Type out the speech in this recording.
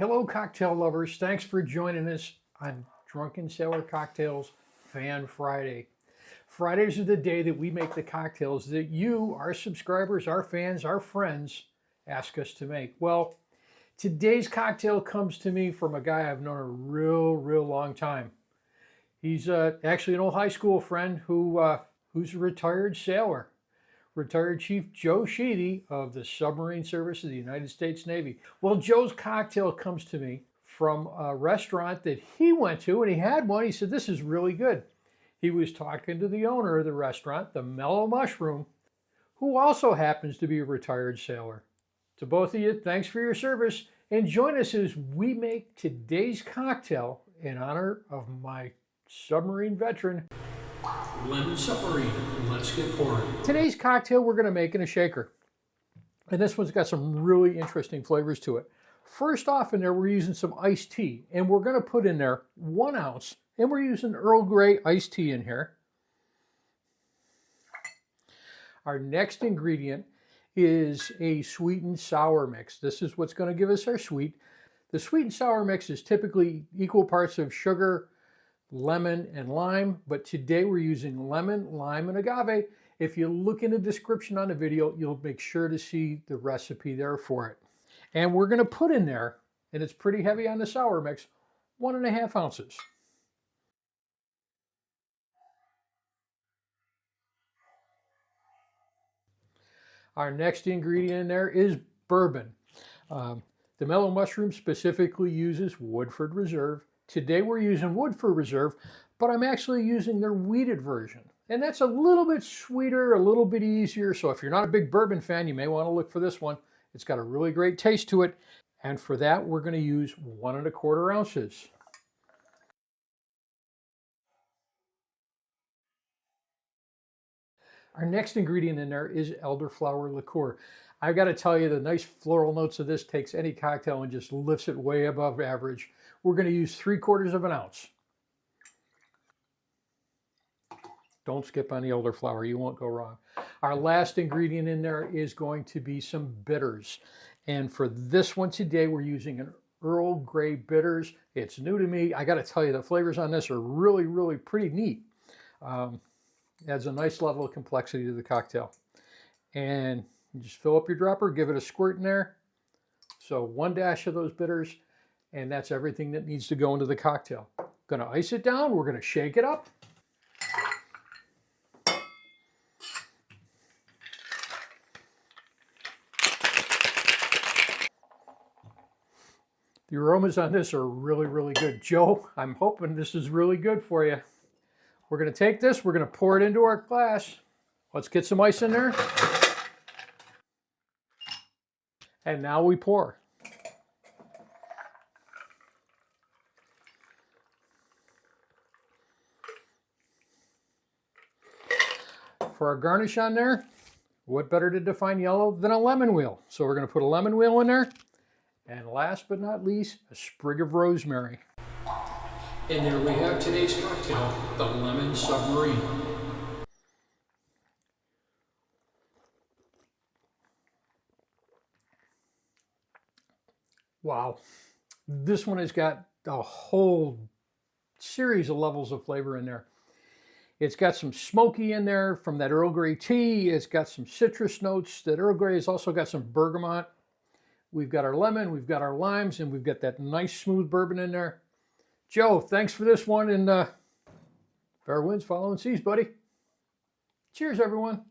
Hello, cocktail lovers. Thanks for joining us on Drunken Sailor Cocktails Fan Friday. Fridays are the day that we make the cocktails that you, our subscribers, our fans, our friends, ask us to make. Well, today's cocktail comes to me from a guy I've known a real long time. He's actually an old high school friend who's a retired sailor. Retired Chief Joe Sheedy of the Submarine Service of the United States Navy. Well, Joe's cocktail comes to me from a restaurant that he went to, and he had one. He said, this is really good. He was talking to the owner of the restaurant, the Mellow Mushroom, who also happens to be a retired sailor. To both of you, thanks for your service, and join us as we make today's cocktail in honor of my submarine veteran, Lemon Submarine. Let's get pouring. Today's cocktail we're going to make in a shaker. And this one's got some really interesting flavors to it. First off in there, we're using some iced tea. And we're going to put in there 1 ounce. And we're using Earl Grey iced tea in here. Our next ingredient is a sweet and sour mix. This is what's going to give us our sweet. The sweet and sour mix is typically equal parts of sugar, lemon, and lime, but today we're using lemon, lime, and agave. If you look in the description on the video, you'll make sure to see the recipe there for it. And we're going to put in there, and it's pretty heavy on the sour mix, 1.5 ounces. Our next ingredient in there is bourbon. The Mellow Mushroom specifically uses Woodford Reserve. Today we're using Woodford Reserve, but I'm actually using their wheated version. And that's a little bit sweeter, a little bit easier. So if you're not a big bourbon fan, you may want to look for this one. It's got a really great taste to it. And for that, we're going to use 1.25 ounces. Our next ingredient in there is Elderflower liqueur. I've got to tell you, the nice floral notes of this takes any cocktail and just lifts it way above average. We're going to use 3/4 ounce. Don't skip on the elderflower, you won't go wrong. Our last ingredient in there is going to be some bitters. And for this one today, we're using an Earl Grey bitters. It's new to me. I got to tell you, the flavors on this are really pretty neat. Adds a nice level of complexity to the cocktail. And you just fill up your dropper, give it a squirt in there. So 1 dash of those bitters. And that's everything that needs to go into the cocktail. Gonna ice it down, we're gonna shake it up. The aromas on this are really good. Joe, I'm hoping this is really good for you. We're gonna take this, we're gonna pour it into our glass. Let's get some ice in there. And now we pour. For our garnish on there, what better to define yellow than a lemon wheel? So we're going to put a lemon wheel in there. And last but not least, a sprig of rosemary. And there we have today's cocktail, the Lemon Submarine. Wow. This one has got a whole series of levels of flavor in there. It's got some smoky in there from that Earl Grey tea. It's got some citrus notes. That Earl Grey has also got some bergamot. We've got our lemon, we've got our limes, and we've got that nice smooth bourbon in there. Joe, thanks for this one, and fair winds, following seas, buddy. Cheers, everyone.